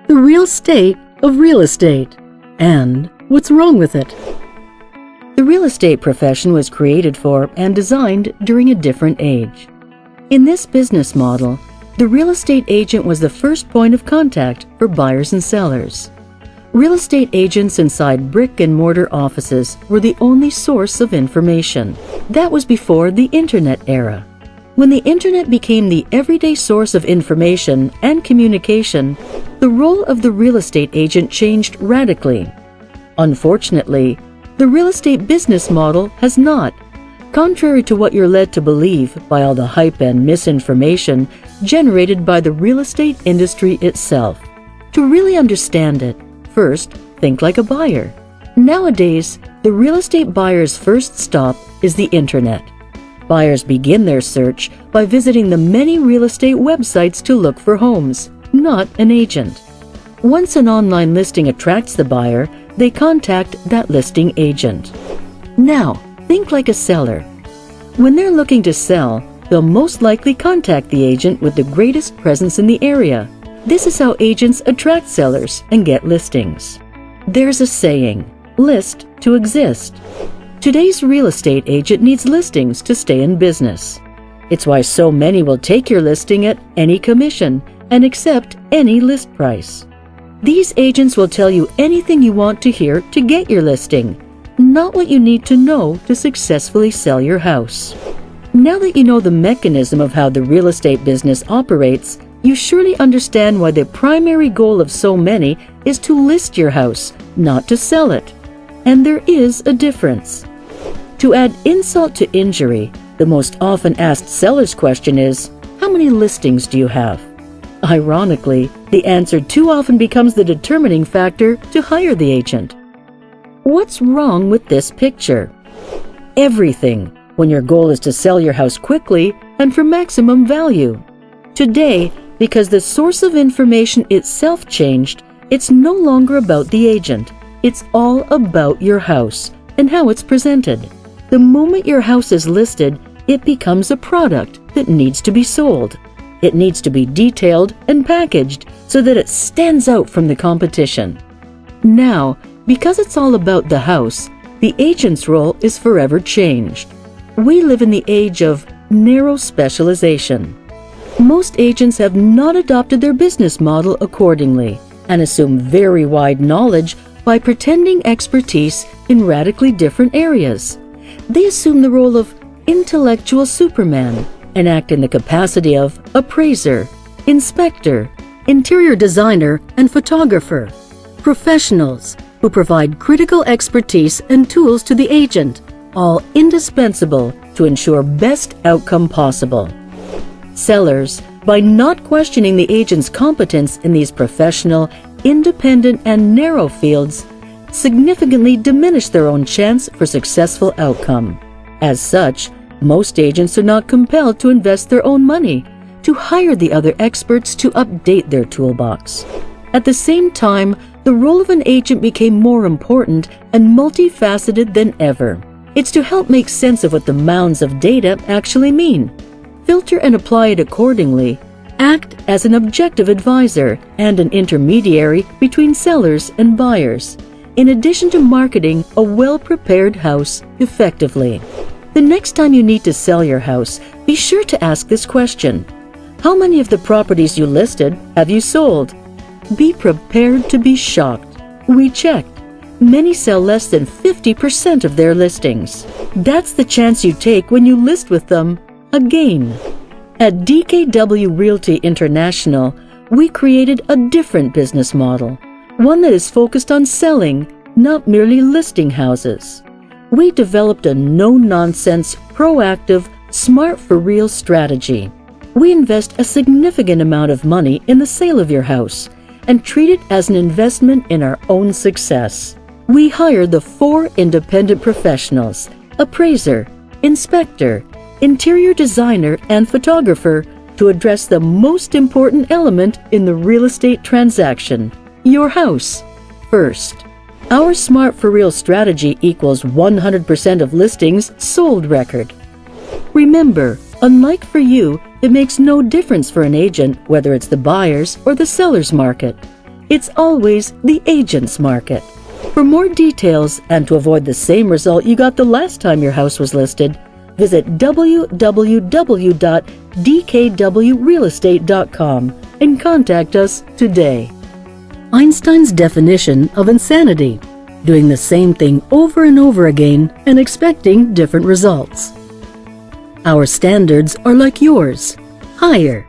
the real state of real estate, and what's wrong with it. The real estate profession was created for and designed during a different age. In this business model, the real estate agent was the first point of contact for buyers and sellers. Real estate agents inside brick-and-mortar offices were the only source of information. That was before the Internet era. When the Internet became the everyday source of information and communication, the role of the real estate agent changed radically. Unfortunately, the real estate business model has not, contrary to what you're led to believe by all the hype and misinformation generated by the real estate industry itself. To really understand it, first, think like a buyer. Nowadays, the real estate buyer's first stop is the Internet. Buyers begin their search by visiting the many real estate websites to look for homes, not an agent. Once an online listing attracts the buyer, they contact that listing agent. Now, think like a seller. When they're looking to sell, they'll most likely contact the agent with the greatest presence in the area. This is how agents attract sellers and get listings. There's a saying, list to exist. Today's real estate agent needs listings to stay in business. It's why so many will take your listing at any commission and accept any list price. These agents will tell you anything you want to hear to get your listing, not what you need to know to successfully sell your house. Now that you know the mechanism of how the real estate business operates, you surely understand why the primary goal of so many is to list your house, not to sell it. And there is a difference. To add insult to injury, the most often asked seller's question is, how many listings do you have? Ironically, the answer too often becomes the determining factor to hire the agent. What's wrong with this picture? Everything, when your goal is to sell your house quickly and for maximum value. Today, because the source of information itself changed, it's no longer about the agent. It's all about your house and how it's presented. The moment your house is listed, it becomes a product that needs to be sold. It needs to be detailed and packaged so that it stands out from the competition. Now, because it's all about the house, the agent's role is forever changed. We live in the age of narrow specialization. Most agents have not adopted their business model accordingly and assume very wide knowledge by pretending expertise in radically different areas. They assume the role of intellectual Superman and act in the capacity of appraiser, inspector, interior designer, and photographer. Professionals who provide critical expertise and tools to the agent, all indispensable to ensure best outcome possible. Sellers, by not questioning the agent's competence in these professional, independent, and narrow fields, significantly diminish their own chance for successful outcome. As such, most agents are not compelled to invest their own money to hire the other experts to update their toolbox. At the same time, the role of an agent became more important and multifaceted than ever. It's to help make sense of what the mounds of data actually mean, filter and apply it accordingly, act as an objective advisor and an intermediary between sellers and buyers, in addition to marketing a well-prepared house effectively. The next time you need to sell your house, be sure to ask this question. How many of the properties you listed have you sold? Be prepared to be shocked. We checked. Many sell less than 50% of their listings. That's the chance you take when you list with them again. At DKW Realty International, we created a different business model, one that is focused on selling, not merely listing houses. We developed a no-nonsense, proactive, smart-for-real strategy. We invest a significant amount of money in the sale of your house and treat it as an investment in our own success. We hire the 4 independent professionals, appraiser, inspector, interior designer, and photographer to address the most important element in the real estate transaction, your house, first. Our Smart for Real strategy equals 100% of listings sold record. Remember, unlike for you, it makes no difference for an agent whether it's the buyer's or the seller's market. It's always the agent's market. For more details and to avoid the same result you got the last time your house was listed, visit www.dkwrealestate.com and contact us today. Einstein's definition of insanity: doing the same thing over and over again and expecting different results. Our standards are like yours, higher.